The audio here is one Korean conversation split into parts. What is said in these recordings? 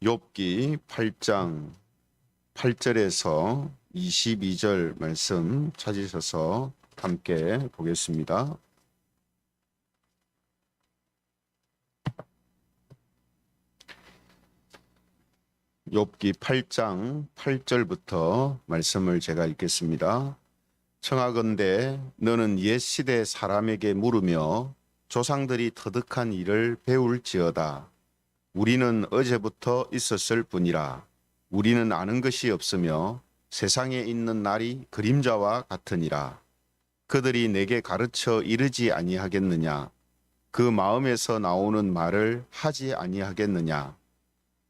욥기 8장 8절에서 22절 말씀 찾으셔서 함께 보겠습니다. 욥기 8장 8절부터 말씀을 제가 읽겠습니다. 청하건대 너는 옛 시대 사람에게 물으며 조상들이 터득한 일을 배울지어다. 우리는 어제부터 있었을 뿐이라. 우리는 아는 것이 없으며 세상에 있는 날이 그림자와 같으니라. 그들이 내게 가르쳐 이르지 아니하겠느냐? 그 마음에서 나오는 말을 하지 아니하겠느냐?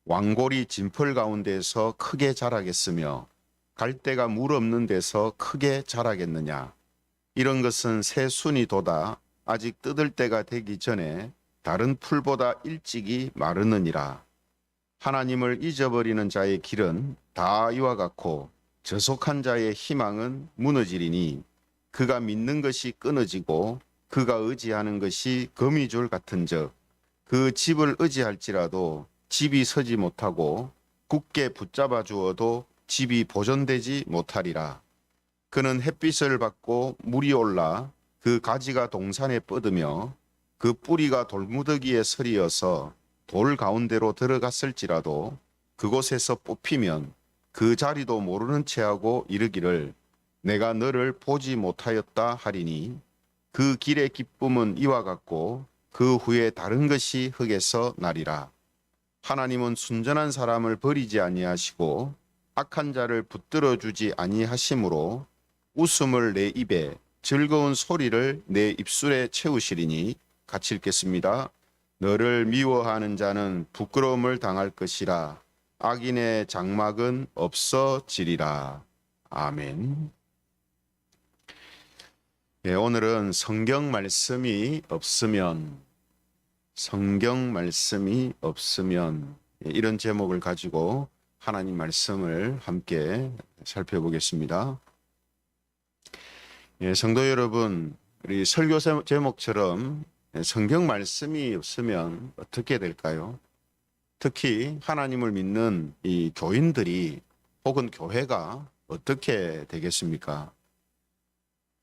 왕골이 진펄 가운데서 크게 자라겠으며 갈대가 물 없는 데서 크게 자라겠느냐? 이런 것은 새 순이 돋아 아직 뜯을 때가 되기 전에 다른 풀보다 일찍이 마르느니라. 하나님을 잊어버리는 자의 길은 다 이와 같고 저속한 자의 희망은 무너지리니 그가 믿는 것이 끊어지고 그가 의지하는 것이 거미줄 같은즉 그 집을 의지할지라도 집이 서지 못하고 굳게 붙잡아 주어도 집이 보존되지 못하리라. 그는 햇빛을 받고 물이 올라 그 가지가 동산에 뻗으며 그 뿌리가 돌무더기에 서리어서 돌 가운데로 들어갔을지라도 그곳에서 뽑히면 그 자리도 모르는 체하고 이르기를 내가 너를 보지 못하였다 하리니 그 길의 기쁨은 이와 같고 그 후에 다른 것이 흙에서 나리라. 하나님은 순전한 사람을 버리지 아니하시고 악한 자를 붙들어 주지 아니하심으로 웃음을 내 입에 즐거운 소리를 내 입술에 채우시리니 같이 읽겠습니다. 너를 미워하는 자는 부끄러움을 당할 것이라. 악인의 장막은 없어지리라. 아멘. 예, 오늘은 성경 말씀이 없으면 이런 제목을 가지고 하나님 말씀을 함께 살펴보겠습니다. 예, 성도 여러분, 우리 설교 제목처럼 성경 말씀이 없으면 어떻게 될까요? 특히 하나님을 믿는 이 교인들이 혹은 교회가 어떻게 되겠습니까?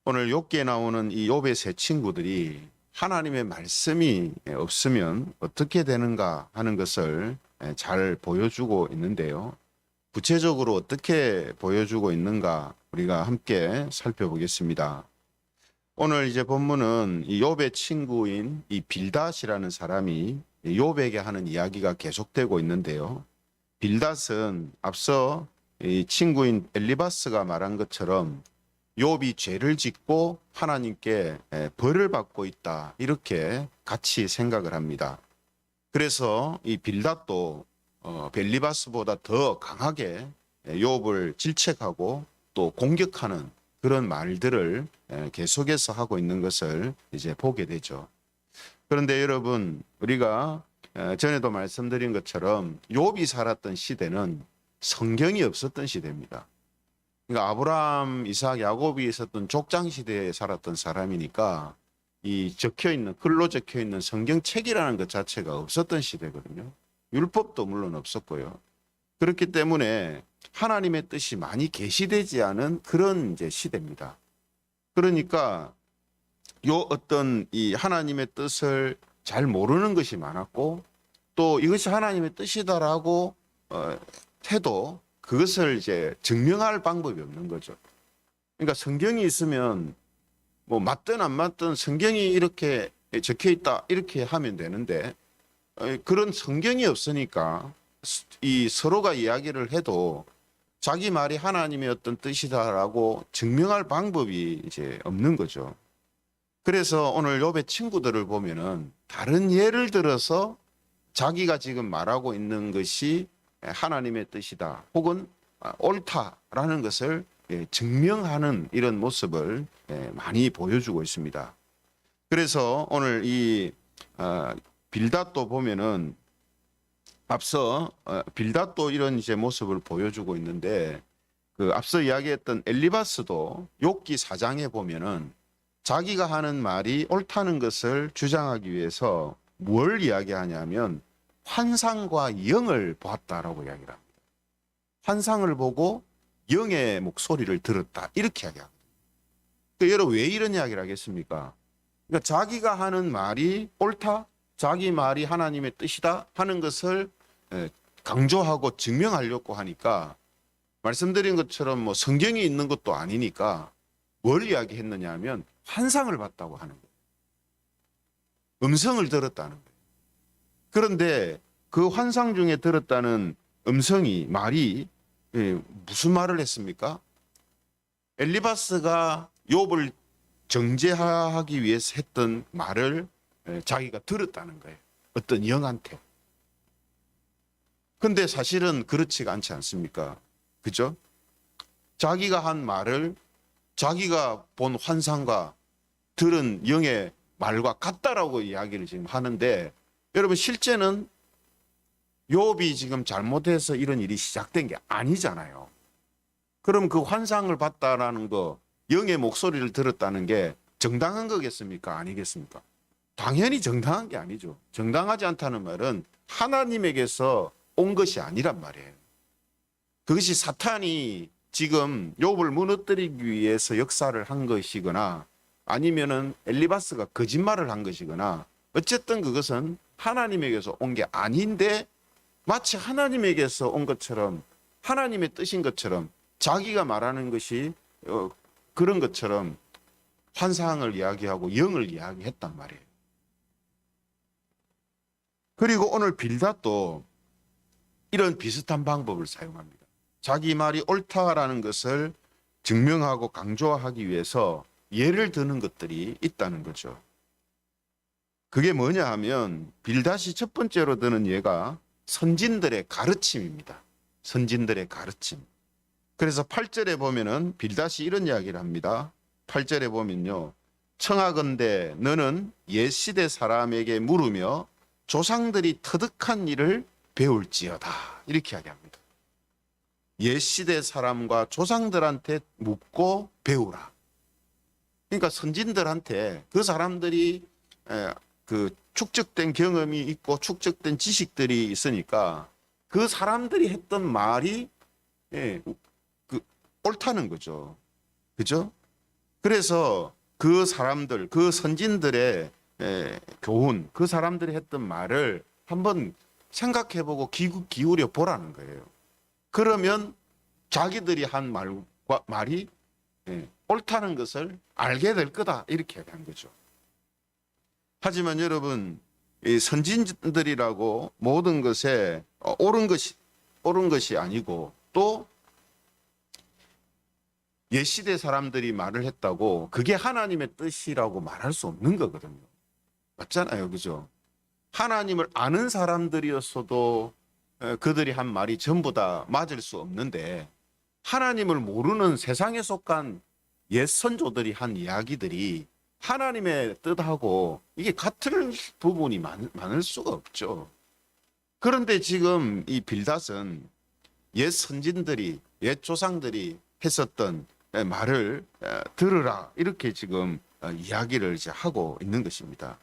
오늘 욥기에 나오는 이 욥의 세 친구들이 하나님의 말씀이 없으면 어떻게 되는가 하는 것을 잘 보여주고 있는데요. 구체적으로 어떻게 보여주고 있는가 우리가 함께 살펴보겠습니다. 오늘 이제 본문은 이 욥의 친구인 이 빌닷이라는 사람이 욥에게 하는 이야기가 계속되고 있는데요. 빌닷은 앞서 이 친구인 엘리바스가 말한 것처럼 욥이 죄를 짓고 하나님께 벌을 받고 있다 이렇게 같이 생각을 합니다. 그래서 이 빌닷도 엘리바스보다 더 강하게 욥을 질책하고 또 공격하는 그런 말들을 계속해서 하고 있는 것을 이제 보게 되죠. 그런데 여러분, 우리가 전에도 말씀드린 것처럼 욥이 살았던 시대는 성경이 없었던 시대입니다. 그러니까 아브라함, 이삭, 야곱이 있었던 족장 시대에 살았던 사람이니까 이 글로 적혀 있는 성경책이라는 것 자체가 없었던 시대거든요. 율법도 물론 없었고요. 그렇기 때문에 하나님의 뜻이 많이 계시되지 않은 그런 이제 시대입니다. 그러니까 어떤 이 하나님의 뜻을 잘 모르는 것이 많았고 또 이것이 하나님의 뜻이다라고 해도 그것을 이제 증명할 방법이 없는 거죠. 그러니까 성경이 있으면 뭐 맞든 안 맞든 성경이 이렇게 적혀 있다 이렇게 하면 되는데 그런 성경이 없으니까 이 서로가 이야기를 해도 자기 말이 하나님의 어떤 뜻이다라고 증명할 방법이 이제 없는 거죠. 그래서 오늘 욥의 친구들을 보면은 다른 예를 들어서 자기가 지금 말하고 있는 것이 하나님의 뜻이다 혹은 옳다라는 것을 증명하는 이런 모습을 많이 보여주고 있습니다. 그래서 오늘 이 빌닷도 보면은 앞서 빌닷도 이런 이제 모습을 보여주고 있는데 그 앞서 이야기했던 엘리바스도 욥기 4장에 보면은 자기가 하는 말이 옳다는 것을 주장하기 위해서 뭘 이야기하냐면 환상과 영을 보았다라고 이야기를 합니다. 환상을 보고 영의 목소리를 들었다 이렇게 이야기합니다. 그러니까 여러분 왜 이런 이야기를 하겠습니까? 그러니까 자기가 하는 말이 옳다, 자기 말이 하나님의 뜻이다 하는 것을 강조하고 증명하려고 하니까 말씀드린 것처럼 뭐 성경이 있는 것도 아니니까 뭘 이야기했느냐 하면 환상을 봤다고 하는 거예요. 음성을 들었다는 거예요. 그런데 그 환상 중에 들었다는 음성이 말이 무슨 말을 했습니까? 엘리바스가 욥을 정죄하기 위해서 했던 말을 자기가 들었다는 거예요. 어떤 영한테. 근데 사실은 그렇지가 않지 않습니까? 그죠? 자기가 한 말을 자기가 본 환상과 들은 영의 말과 같다라고 이야기를 지금 하는데 여러분 실제는 욥이 지금 잘못해서 이런 일이 시작된 게 아니잖아요. 그럼 그 환상을 봤다라는 거, 영의 목소리를 들었다는 게 정당한 거겠습니까? 아니겠습니까? 당연히 정당한 게 아니죠. 정당하지 않다는 말은 하나님에게서 온 것이 아니란 말이에요. 그것이 사탄이 지금 욥을 무너뜨리기 위해서 역사를 한 것이거나 아니면은 엘리바스가 거짓말을 한 것이거나 어쨌든 그것은 하나님에게서 온 게 아닌데 마치 하나님에게서 온 것처럼 하나님의 뜻인 것처럼 자기가 말하는 것이 그런 것처럼 환상을 이야기하고 영을 이야기했단 말이에요. 그리고 오늘 빌닷도 이런 비슷한 방법을 사용합니다. 자기 말이 옳다라는 것을 증명하고 강조하기 위해서 예를 드는 것들이 있다는 거죠. 그게 뭐냐 하면 빌닷이 첫 번째로 드는 예가 선진들의 가르침입니다. 선진들의 가르침. 그래서 8절에 보면은 빌닷이 이런 이야기를 합니다. 8절에 보면요. 청하건대 너는 옛시대 사람에게 물으며 조상들이 터득한 일을 배울지어다. 이렇게 이야기합니다. 옛시대 사람과 조상들한테 묻고 배우라. 그러니까 선진들한테 그 사람들이 그 축적된 경험이 있고 축적된 지식들이 있으니까 그 사람들이 했던 말이 옳다는 거죠. 그죠? 그래서 그 사람들, 그 선진들의 교훈, 그 사람들이 했던 말을 한번 생각해보고 기울여 보라는 거예요. 그러면 자기들이 한 말이 옳다는 것을 알게 될 거다. 이렇게 한 거죠. 하지만 여러분, 이 선진들이라고 모든 것에 옳은 것이 아니고 또 옛시대 사람들이 말을 했다고 그게 하나님의 뜻이라고 말할 수 없는 거거든요. 맞잖아요. 그죠? 하나님을 아는 사람들이었어도 그들이 한 말이 전부 다 맞을 수 없는데 하나님을 모르는 세상에 속한 옛 선조들이 한 이야기들이 하나님의 뜻하고 이게 같은 부분이 많을 수가 없죠. 그런데 지금 이 빌닷은 옛 선진들이, 옛 조상들이 했었던 말을 들으라 이렇게 지금 이야기를 이제 하고 있는 것입니다.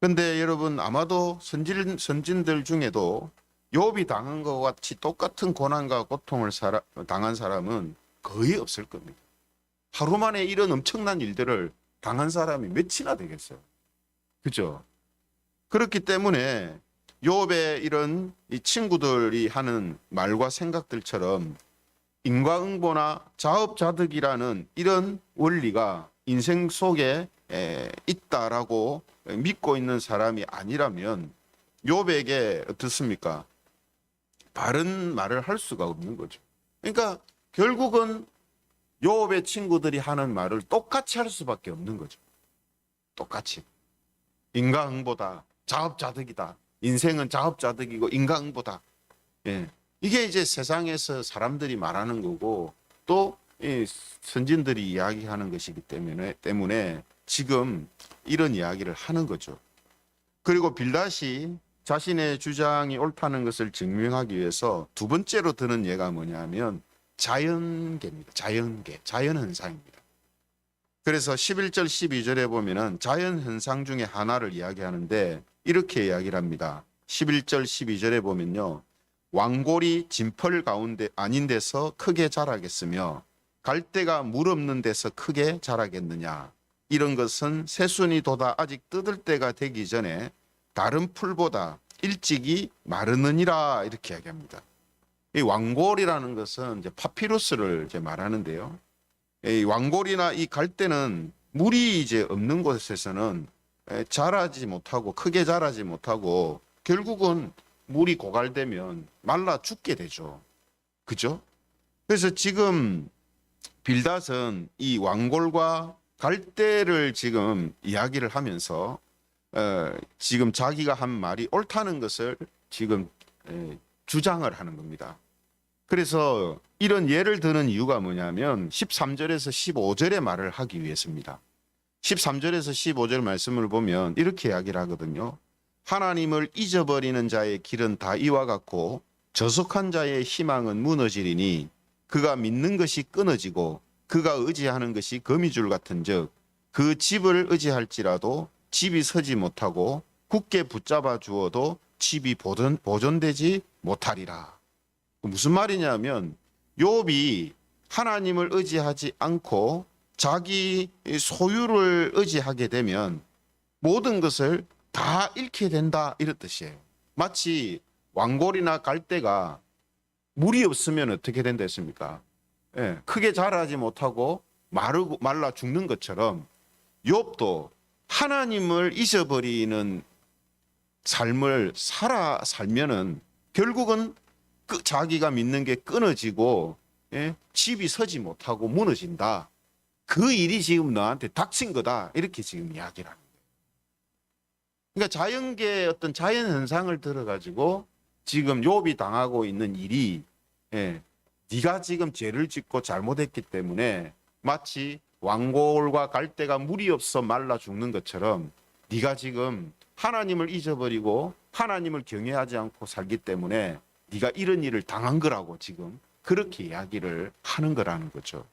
그런데 여러분 아마도 선진들 중에도 욥이 당한 것 같이 똑같은 고난과 고통을 당한 사람은 거의 없을 겁니다. 하루 만에 이런 엄청난 일들을 당한 사람이 몇이나 되겠어요. 그죠? 그렇기 때문에 욥의 이런 이 친구들이 하는 말과 생각들처럼 인과응보나 자업자득이라는 이런 원리가 인생 속에 있다라고 믿고 있는 사람이 아니라면 욥에게 어떻습니까? 바른 말을 할 수가 없는 거죠. 그러니까 결국은 욥의 친구들이 하는 말을 똑같이 할 수밖에 없는 거죠. 똑같이. 인과응보다, 자업자득이다. 인생은 자업자득이고 인과응보다. 예. 이게 이제 세상에서 사람들이 말하는 거고 또 이 선진들이 이야기하는 것이기 때문에 지금 이런 이야기를 하는 거죠. 그리고 빌닷이 자신의 주장이 옳다는 것을 증명하기 위해서 두 번째로 드는 예가 뭐냐면 자연계입니다. 자연현상입니다. 그래서 11절 12절에 보면은 자연현상 중에 하나를 이야기하는데 이렇게 이야기를 합니다. 11절 12절에 보면요. 왕골이 진펄 가운데 아닌 데서 크게 자라겠으며 갈대가 물 없는 데서 크게 자라겠느냐. 이런 것은 새순이 돋아 아직 뜯을 때가 되기 전에 다른 풀보다 일찍이 마르느니라 이렇게 이야기합니다. 이 왕골이라는 것은 이제 파피루스를 이제 말하는데요. 이 왕골이나 이 갈대는 물이 이제 없는 곳에서는 자라지 못하고 크게 자라지 못하고 결국은 물이 고갈되면 말라 죽게 되죠. 그죠? 그래서 지금 빌닷은 이 왕골과 갈대를 지금 이야기를 하면서 지금 자기가 한 말이 옳다는 것을 지금 주장을 하는 겁니다. 그래서 이런 예를 드는 이유가 뭐냐면 13절에서 15절의 말을 하기 위해서입니다. 13절에서 15절 말씀을 보면 이렇게 이야기를 하거든요. 하나님을 잊어버리는 자의 길은 다 이와 같고 저속한 자의 희망은 무너지리니 그가 믿는 것이 끊어지고 그가 의지하는 것이 거미줄 같은즉 그 집을 의지할지라도 집이 서지 못하고 굳게 붙잡아 주어도 집이 보존되지 못하리라. 무슨 말이냐면 욥이 하나님을 의지하지 않고 자기 소유를 의지하게 되면 모든 것을 다 잃게 된다 이런 뜻이에요. 마치 왕골이나 갈대가 물이 없으면 어떻게 된다 했습니까? 크게 자라지 못하고 말라 죽는 것처럼 욥도 하나님을 잊어버리는 삶을 살면은 결국은 자기가 믿는 게 끊어지고 집이 서지 못하고 무너진다. 그 일이 지금 너한테 닥친 거다. 이렇게 지금 이야기를 하는 거예요. 그러니까 자연계의 어떤 자연 현상을 들어가지고 지금 욥이 당하고 있는 일이 네가 지금 죄를 짓고 잘못했기 때문에 마치 왕골과 갈대가 물이 없어 말라 죽는 것처럼 네가 지금 하나님을 잊어버리고 하나님을 경외하지 않고 살기 때문에 네가 이런 일을 당한 거라고 지금 그렇게 이야기를 하는 거라는 거죠.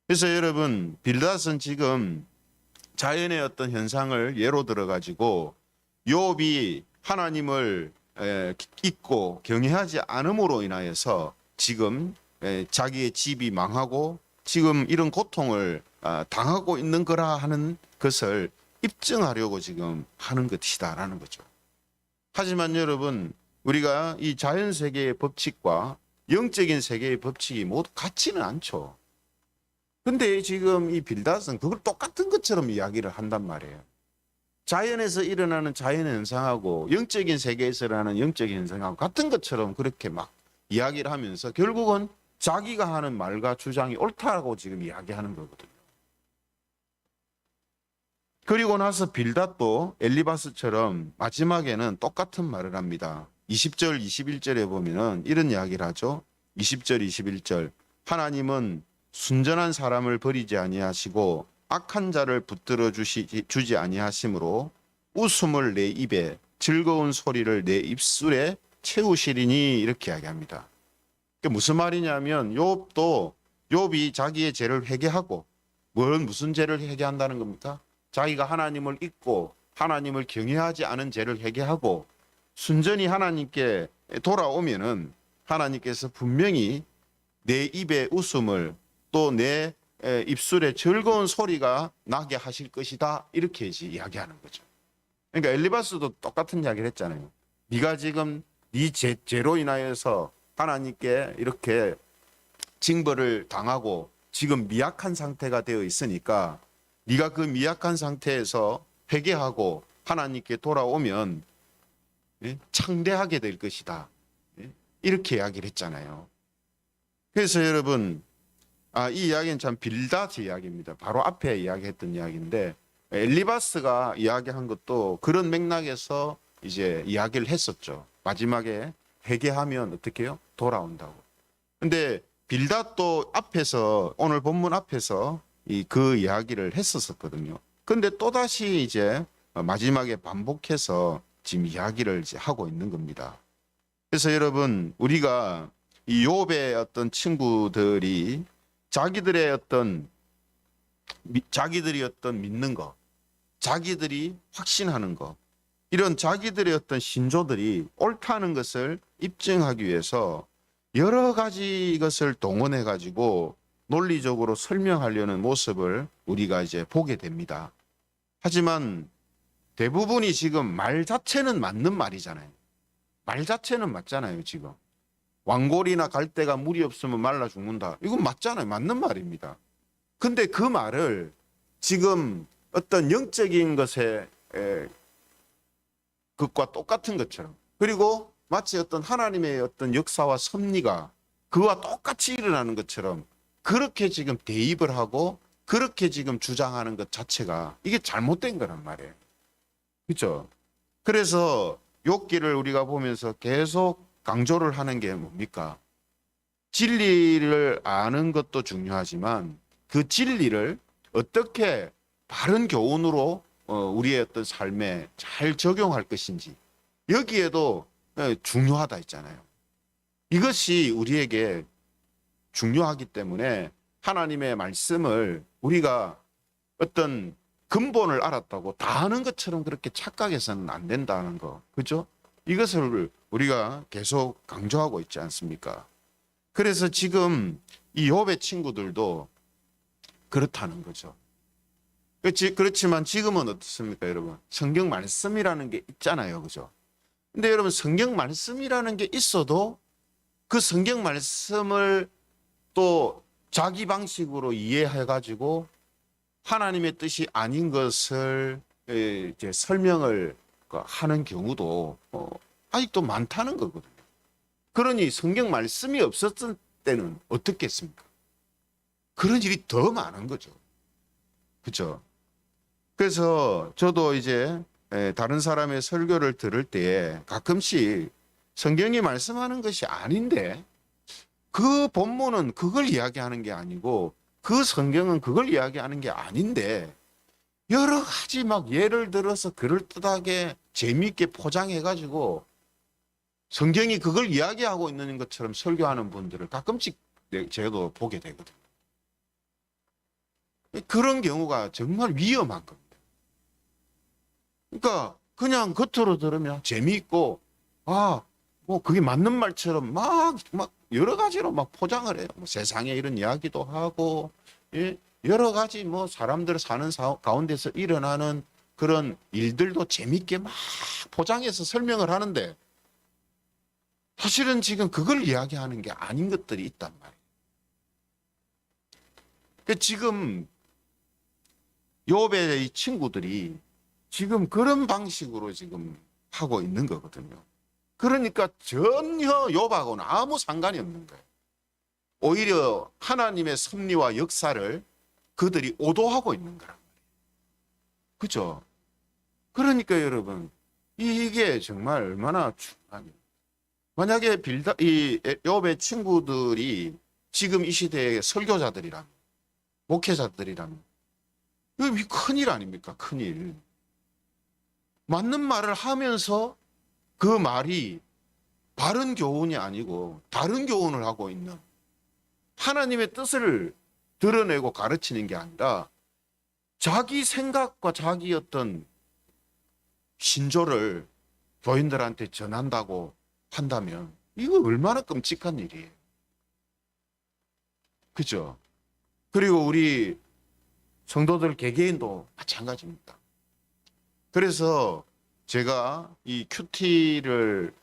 그래서 여러분 빌닷은 지금 자연의 어떤 현상을 예로 들어가지고 욥이 하나님을 잊고 경외하지 않음으로 인하여서 지금 자기의 집이 망하고 지금 이런 고통을 당하고 있는 거라 하는 것을 입증하려고 지금 하는 것이다라는 거죠. 하지만 여러분 우리가 이 자연 세계의 법칙과 영적인 세계의 법칙이 모두 같지는 않죠. 근데 지금 이 빌닷은 그걸 똑같은 것처럼 이야기를 한단 말이에요. 자연에서 일어나는 자연 현상하고 영적인 세계에서 일어나는 영적인 현상하고 같은 것처럼 그렇게 막 이야기를 하면서 결국은 자기가 하는 말과 주장이 옳다고 지금 이야기하는 거거든요. 그리고 나서 빌닷도 엘리바스처럼 마지막에는 똑같은 말을 합니다. 20절, 21절에 보면은 이런 이야기를 하죠. 20절, 21절. 하나님은 순전한 사람을 버리지 아니하시고 악한 자를 붙들어 주지 아니하심으로 웃음을 내 입에 즐거운 소리를 내 입술에 채우시리니 이렇게 이야기합니다. 그게 무슨 말이냐면 욥이 자기의 죄를 회개하고 무슨 죄를 회개한다는 겁니까? 자기가 하나님을 잊고 하나님을 경외하지 않은 죄를 회개하고 순전히 하나님께 돌아오면은 하나님께서 분명히 내 입에 웃음을 또 내 입술에 즐거운 소리가 나게 하실 것이다 이렇게 이야기하는 거죠. 그러니까 엘리바스도 똑같은 이야기를 했잖아요. 네가 지금 네 죄로 인하여서 하나님께 이렇게 징벌을 당하고 지금 미약한 상태가 되어 있으니까 네가 그 미약한 상태에서 회개하고 하나님께 돌아오면 창대하게 될 것이다. 이렇게 이야기를 했잖아요. 그래서 여러분 이 이야기는 참 빌닷 이야기입니다. 바로 앞에 이야기했던 이야기인데 엘리바스가 이야기한 것도 그런 맥락에서 이제 이야기를 했었죠. 마지막에 회개하면 어떻게 해요? 돌아온다고. 근데 빌닷도 앞에서 오늘 본문 앞에서 그 이야기를 했었거든요. 근데 또다시 이제 마지막에 반복해서 지금 이야기를 이제 하고 있는 겁니다. 그래서 여러분 우리가 이 욥의 어떤 친구들이 자기들이 어떤 믿는 거, 자기들이 확신하는 거 이런 자기들의 어떤 신조들이 옳다는 것을 입증하기 위해서 여러 가지 것을 동원해 가지고 논리적으로 설명하려는 모습을 우리가 이제 보게 됩니다. 하지만 대부분이 지금 말 자체는 맞는 말이잖아요. 말 자체는 맞잖아요, 지금. 왕골이나 갈대가 물이 없으면 말라 죽는다. 이건 맞잖아요. 맞는 말입니다. 근데 그 말을 지금 어떤 영적인 것에 그것과 똑같은 것처럼, 그리고 마치 어떤 하나님의 어떤 역사와 섭리가 그와 똑같이 일어나는 것처럼 그렇게 지금 대입을 하고 그렇게 지금 주장하는 것 자체가 이게 잘못된 거란 말이에요. 그렇죠? 그래서 욥기를 우리가 보면서 계속 강조를 하는 게 뭡니까? 진리를 아는 것도 중요하지만 그 진리를 어떻게 바른 교훈으로 우리의 어떤 삶에 잘 적용할 것인지, 여기에도 중요하다 했잖아요. 이것이 우리에게 중요하기 때문에 하나님의 말씀을 우리가 어떤 근본을 알았다고 다 아는 것처럼 그렇게 착각해서는 안 된다는 거, 그죠? 이것을 우리가 계속 강조하고 있지 않습니까? 그래서 지금 이 욥의 친구들도 그렇다는 거죠. 그렇지만 지금은 어떻습니까, 여러분? 성경 말씀이라는 게 있잖아요, 그죠? 근데 여러분, 성경 말씀이라는 게 있어도 그 성경 말씀을 또 자기 방식으로 이해해가지고 하나님의 뜻이 아닌 것을 이제 설명을 하는 경우도 아직도 많다는 거거든요. 그러니 성경 말씀이 없었을 때는 어떻겠습니까? 그런 일이 더 많은 거죠. 그렇죠? 그래서 저도 이제 다른 사람의 설교를 들을 때 가끔씩 성경이 말씀하는 것이 아닌데 그 본문은 그걸 이야기하는 게 아니고 그 성경은 그걸 이야기하는 게 아닌데 여러 가지 막 예를 들어서 그럴듯하게 재미있게 포장해가지고 성경이 그걸 이야기하고 있는 것처럼 설교하는 분들을 가끔씩 저도 보게 되거든요. 그런 경우가 정말 위험한 겁니다. 그러니까 그냥 겉으로 들으면 재미있고 뭐 그게 맞는 말처럼 막 여러 가지로 막 포장을 해요. 뭐 세상에 이런 이야기도 하고, 예? 여러 가지 뭐 사람들 사는 가운데서 일어나는 그런 일들도 재밌게 막 포장해서 설명을 하는데 사실은 지금 그걸 이야기하는 게 아닌 것들이 있단 말이에요. 그러니까 지금 욥의 친구들이 지금 그런 방식으로 지금 하고 있는 거거든요. 그러니까 전혀 욥하고는 아무 상관이 없는 거예요. 오히려 하나님의 섭리와 역사를 그들이 오도하고 있는 거란 말이에요. 그죠? 그러니까 여러분, 이게 정말 얼마나 중요합니까? 만약에 이 욥의 친구들이 지금 이 시대의 설교자들이라면, 목회자들이라면, 이거 큰일 아닙니까? 큰일. 맞는 말을 하면서 그 말이 바른 교훈이 아니고 다른 교훈을 하고 있는, 하나님의 뜻을 드러내고 가르치는 게 아니라 자기 생각과 자기 어떤 신조를 교인들한테 전한다고 한다면 이거 얼마나 끔찍한 일이에요. 그죠? 그리고 우리 성도들 개개인도 마찬가지입니다. 그래서 제가 이 큐티를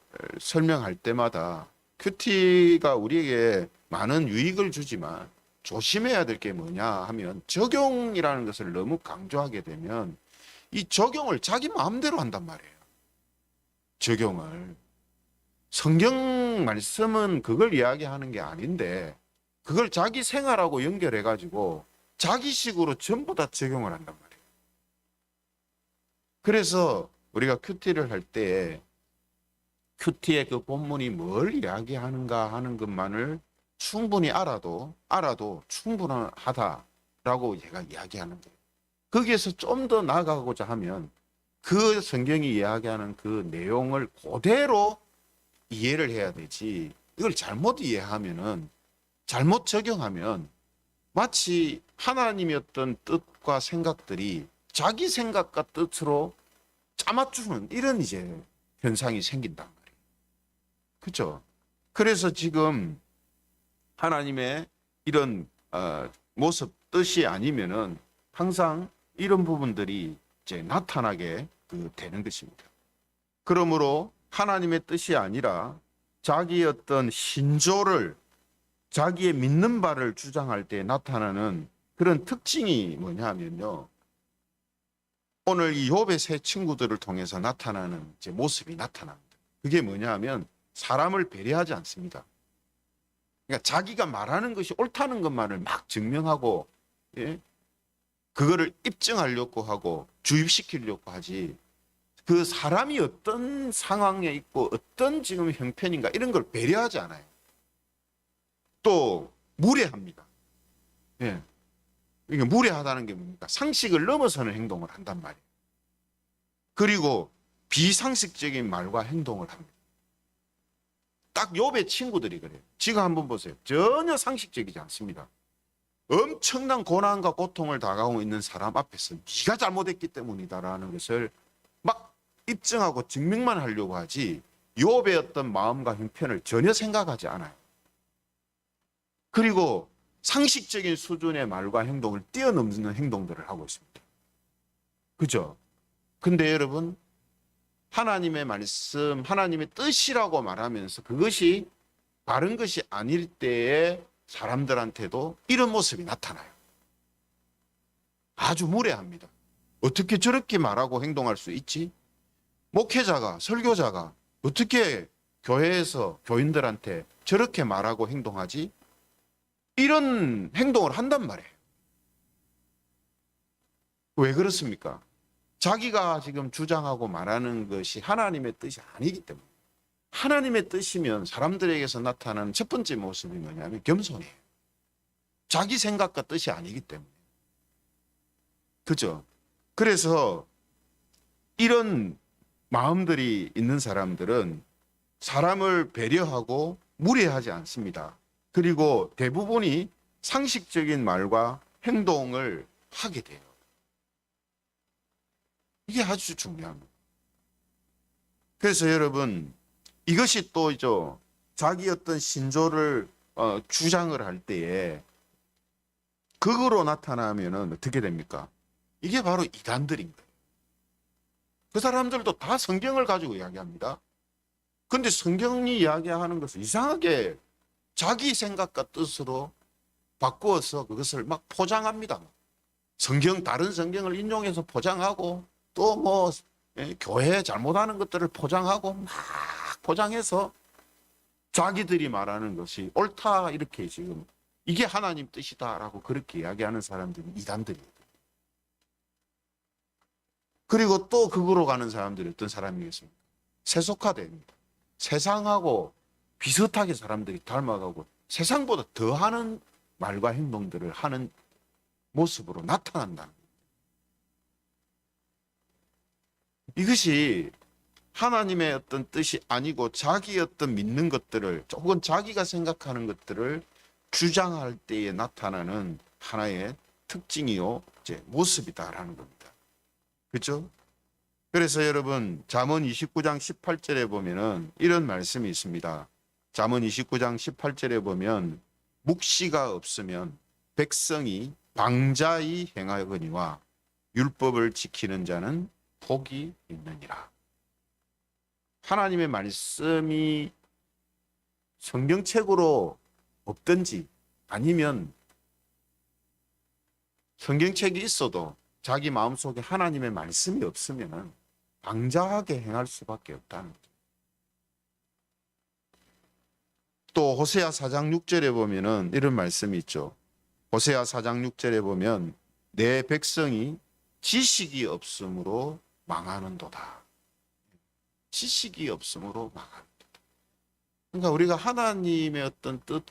설명할 때마다 큐티가 우리에게 많은 유익을 주지만 조심해야 될 게 뭐냐 하면, 적용이라는 것을 너무 강조하게 되면 이 적용을 자기 마음대로 한단 말이에요. 적용을. 성경 말씀은 그걸 이야기하는 게 아닌데 그걸 자기 생활하고 연결해 가지고 자기식으로 전부 다 적용을 한단 말이에요. 그래서 우리가 큐티를 할 때 큐티의 그 본문이 뭘 이야기하는가 하는 것만을 충분히 알아도 충분하다라고 제가 이야기하는 거예요. 거기에서 좀 더 나아가고자 하면 그 성경이 이야기하는 그 내용을 그대로 이해를 해야 되지, 이걸 잘못 이해하면은, 잘못 적용하면 마치 하나님의 어떤 뜻과 생각들이 자기 생각과 뜻으로 짜맞추는 이런 이제 현상이 생긴단 말이에요. 그렇죠? 그래서 지금 하나님의 이런 모습 뜻이 아니면은 항상 이런 부분들이 이제 나타나게 되는 것입니다. 그러므로 하나님의 뜻이 아니라 자기의 어떤 신조를 자기의 믿는 바를 주장할 때 나타나는 그런 특징이 뭐냐면요. 오늘 이 욥의 세 친구들을 통해서 나타나는 이제 모습이 나타납니다. 그게 뭐냐면 사람을 배려하지 않습니다. 그러니까 자기가 말하는 것이 옳다는 것만을 막 증명하고, 예? 그거를 입증하려고 하고 주입시키려고 하지, 그 사람이 어떤 상황에 있고 어떤 지금 형편인가 이런 걸 배려하지 않아요. 또 무례합니다. 예. 이게 무례하다는 게 뭡니까? 상식을 넘어서는 행동을 한단 말이에요. 그리고 비상식적인 말과 행동을 합니다. 딱 욥의 친구들이 그래요. 지금 한번 보세요. 전혀 상식적이지 않습니다. 엄청난 고난과 고통을 당하고 있는 사람 앞에서 네가 잘못했기 때문이다라는 것을 막 입증하고 증명만 하려고 하지 욥의 어떤 마음과 형편을 전혀 생각하지 않아요. 그리고 상식적인 수준의 말과 행동을 뛰어넘는 행동들을 하고 있습니다. 그죠? 근데 여러분, 하나님의 말씀, 하나님의 뜻이라고 말하면서 그것이 바른 것이 아닐 때에 사람들한테도 이런 모습이 나타나요. 아주 무례합니다. 어떻게 저렇게 말하고 행동할 수 있지? 목회자가, 설교자가 어떻게 교회에서 교인들한테 저렇게 말하고 행동하지? 이런 행동을 한단 말이에요. 왜 그렇습니까? 자기가 지금 주장하고 말하는 것이 하나님의 뜻이 아니기 때문에. 하나님의 뜻이면 사람들에게서 나타나는 첫 번째 모습이 뭐냐면 겸손이에요. 자기 생각과 뜻이 아니기 때문에. 그죠? 그래서 이런 마음들이 있는 사람들은 사람을 배려하고 무례하지 않습니다. 그리고 대부분이 상식적인 말과 행동을 하게 돼요. 이게 아주 중요합니다. 그래서 여러분, 이것이 또 이제 자기 어떤 신조를 주장을 할 때에 극으로 나타나면은 어떻게 됩니까? 이게 바로 이단들인 거예요. 그 사람들도 다 성경을 가지고 이야기합니다. 근데 성경이 이야기하는 것을 이상하게 자기 생각과 뜻으로 바꾸어서 그것을 막 포장합니다. 다른 성경을 인용해서 포장하고 또 뭐 교회 잘못하는 것들을 포장하고 막 포장해서 자기들이 말하는 것이 옳다 이렇게 지금 이게 하나님 뜻이다라고 그렇게 이야기하는 사람들이 이단들이에요. 그리고 또 극으로 가는 사람들이 어떤 사람이겠습니까? 세속화됩니다. 세상하고 비슷하게 사람들이 닮아가고 세상보다 더하는 말과 행동들을 하는 모습으로 나타난다는 거예요. 이것이 하나님의 어떤 뜻이 아니고 자기 어떤 믿는 것들을 혹은 자기가 생각하는 것들을 주장할 때에 나타나는 하나의 특징이요, 이제 모습이다라는 겁니다. 그렇죠? 그래서 여러분, 잠언 29장 18절에 보면은 이런 말씀이 있습니다. 잠언 29장 18절에 보면 묵시가 없으면 백성이 방자히 행하거니와 율법을 지키는 자는 복이 있느니라. 하나님의 말씀이 성경책으로 없든지 아니면 성경책이 있어도 자기 마음속에 하나님의 말씀이 없으면 방자하게 행할 수밖에 없다는 거죠. 또 호세아 4장 6절에 보면은 이런 말씀이 있죠. 호세아 4장 6절에 보면 내 백성이 지식이 없으므로 망하는도다. 지식이 없으므로 망하는도다. 그러니까 우리가 하나님의 어떤 뜻,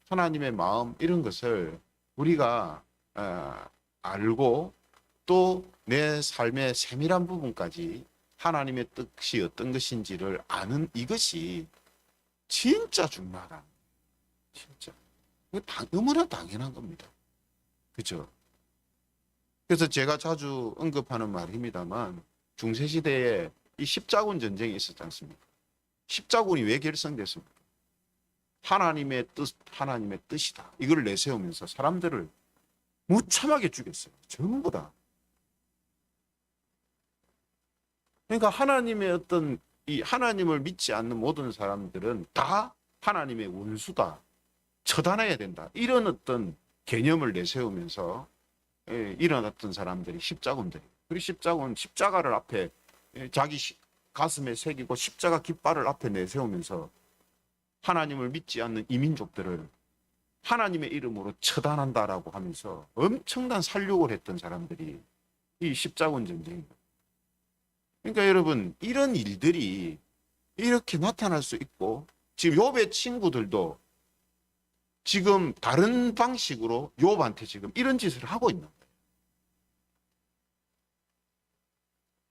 하나님의 마음 이런 것을 우리가 알고 또 내 삶의 세밀한 부분까지 하나님의 뜻이 어떤 것인지를 아는 이것이 진짜 중요하다. 진짜. 너무나 당연한 겁니다. 그죠? 그래서 제가 자주 언급하는 말입니다만 중세시대에 이 십자군 전쟁이 있었지 않습니까? 십자군이 왜 결성됐습니까? 하나님의 뜻이다. 이걸 내세우면서 사람들을 무참하게 죽였어요. 전부 다. 그러니까 하나님의 어떤 이 하나님을 믿지 않는 모든 사람들은 다 하나님의 원수다. 처단해야 된다. 이런 어떤 개념을 내세우면서 일어났던 사람들이 십자군들이. 그리고 십자가를 앞에 자기 가슴에 새기고 십자가 깃발을 앞에 내세우면서 하나님을 믿지 않는 이민족들을 하나님의 이름으로 처단한다라고 하면서 엄청난 살육을 했던 사람들이 이 십자군 전쟁입니다. 그러니까 여러분, 이런 일들이 이렇게 나타날 수 있고, 지금 욥의 친구들도 지금 다른 방식으로 욥한테 지금 이런 짓을 하고 있는 거예요.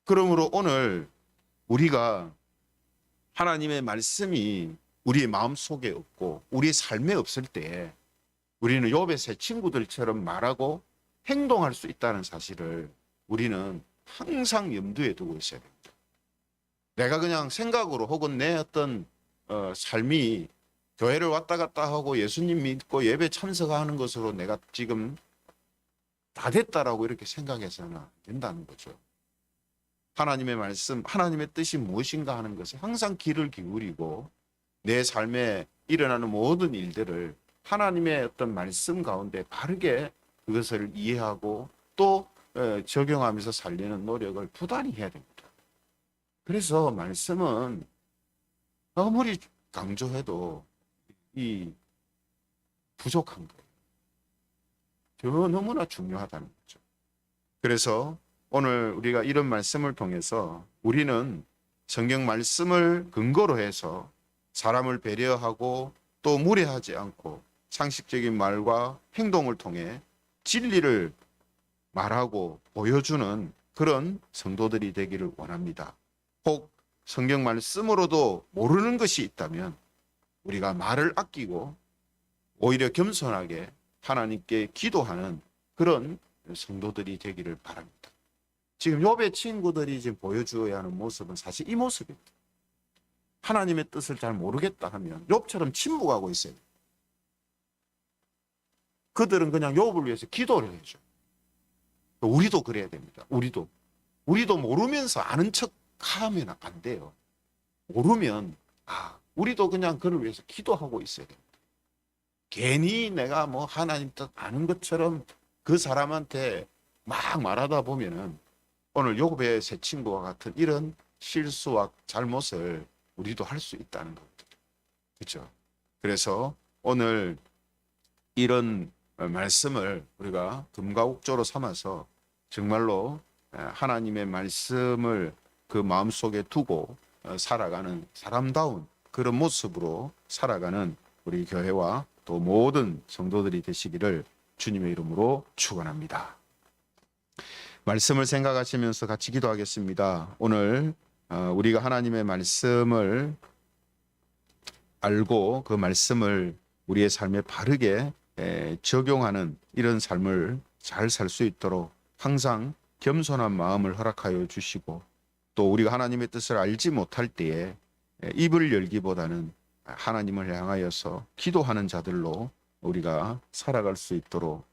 그러므로 오늘 우리가 하나님의 말씀이 우리의 마음속에 없고 우리의 삶에 없을 때 우리는 욥의 세 친구들처럼 말하고 행동할 수 있다는 사실을 우리는 항상 염두에 두고 있어야 됩니다. 내가 그냥 생각으로 혹은 내 어떤 삶이 교회를 왔다 갔다 하고 예수님 믿고 예배 참석하는 것으로 내가 지금 다 됐다라고 이렇게 생각해서는 안 된다는 거죠. 하나님의 말씀, 하나님의 뜻이 무엇인가 하는 것에 항상 귀를 기울이고 내 삶에 일어나는 모든 일들을 하나님의 어떤 말씀 가운데 바르게 그것을 이해하고 또 적용하면서 살리는 노력을 부단히 해야 됩니다. 그래서 말씀은 아무리 강조해도 이 부족한 거예요. 저 너무나 중요하다는 거죠. 그래서 오늘 우리가 이런 말씀을 통해서 우리는 성경 말씀을 근거로 해서 사람을 배려하고 또 무례하지 않고 상식적인 말과 행동을 통해 진리를 말하고 보여주는 그런 성도들이 되기를 원합니다. 혹 성경 말씀으로도 모르는 것이 있다면 우리가 말을 아끼고 오히려 겸손하게 하나님께 기도하는 그런 성도들이 되기를 바랍니다. 지금 욥의 친구들이 지금 보여주어야 하는 모습은 사실 이 모습입니다. 하나님의 뜻을 잘 모르겠다 하면 욥처럼 침묵하고 있어요. 그들은 그냥 욥을 위해서 기도를 해줘. 우리도 그래야 됩니다. 우리도 모르면서 아는 척하면 안 돼요. 모르면 우리도 그냥 그를 위해서 기도하고 있어야 됩니다. 괜히 내가 뭐 하나님 뜻 아는 것처럼 그 사람한테 막 말하다 보면은 오늘 욥의 세 친구와 같은 이런 실수와 잘못을 우리도 할 수 있다는 겁니다. 그렇죠? 그래서 오늘 이런 말씀을 우리가 금가옥조로 삼아서 정말로 하나님의 말씀을 그 마음속에 두고 살아가는 사람다운 그런 모습으로 살아가는 우리 교회와 또 모든 성도들이 되시기를 주님의 이름으로 축원합니다. 말씀을 생각하시면서 같이 기도하겠습니다. 오늘 우리가 하나님의 말씀을 알고 그 말씀을 우리의 삶에 바르게 적용하는 이런 삶을 잘 살 수 있도록 항상 겸손한 마음을 허락하여 주시고 또 우리가 하나님의 뜻을 알지 못할 때에 입을 열기보다는 하나님을 향하여서 기도하는 자들로 우리가 살아갈 수 있도록